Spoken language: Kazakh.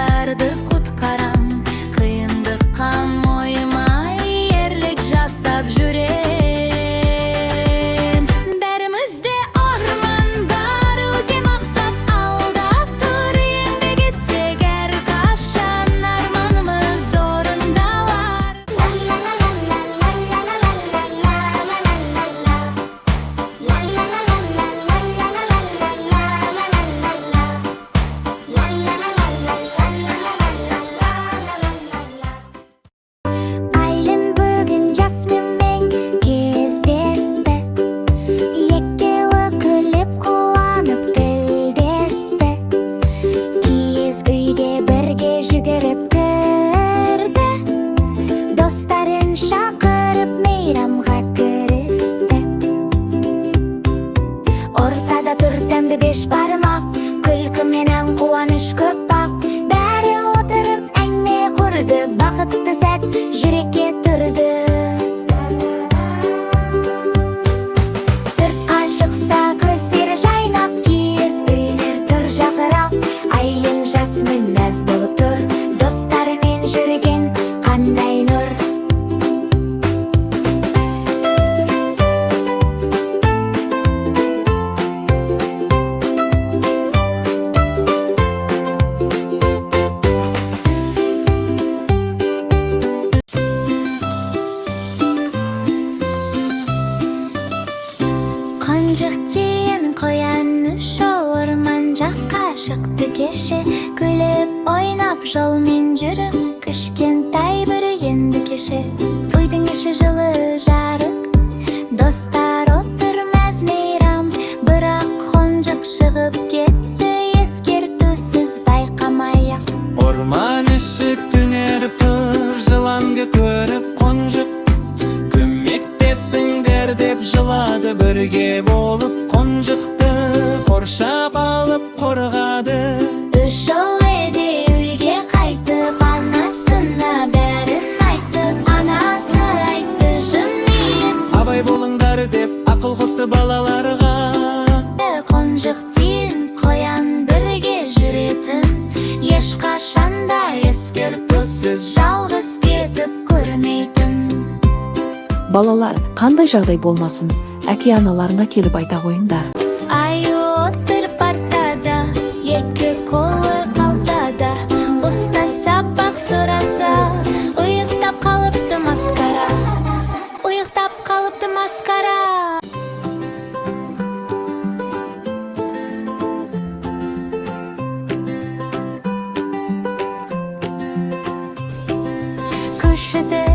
балдарды куткарам, кыйындыкка мойымай эрлик жасап жүрем. Бәрімізде арман бар, үлкен мақсат алда тұр. Еңбек етсек әрқашан арманымыз орындалар. Айлын бүгін жасминмен кездесті, екеуі күліп қуанып тілдесті. Киіз үйге бірге жүгіріп кірді, достарын шақырып мейрамға кірісті. Ортада тұр тәмді беш бармақ, күлкі менен қуаныш көп бақ. Бәрі отырып әңгіме құрды, бақытты сәт жүрекке тұрды. Сыртқа шықса көздері жайнап, киіз үйлер тұр жақырап. Айлын жасмин мәз болып тұр, достарымен жүрген қандай нұр. Қонжық тиін қояныш орман жаққа шықты кеше. Күліп ойнап жолмен жүріп, кішкентай бір енді кеше. Үйдің іші жылы жарық, достар отыр мәз мейрам. Бірақ қонжық шығып кетті, ескертусіз байқамай-ақ. Орман ішік түнеріп тұр, жыланды көріп қонжық. Көмектесіңдер деп жылады, бірге болып қонжықты қоршап алып қорғады. Үш жыл еді үйге қайтып, анасына бәрін айтты. Анасы айтты жымиып, Абай болыңдар деп ақыл қосты балаларға. қонжық тиін қоян бірге жүретін, ешқашанда ескертусіз жалғыз кетіп көрмейтін. Балалар, қандай жағдай болмасын, әке аналарына келіп айта қойыңдар. Ай отыр партада, екі қолы қалтада. Ұста сабақ сұраса, ұйықтап қалыпты маскара. Ұйықтап қалыпты маскара. Көшеде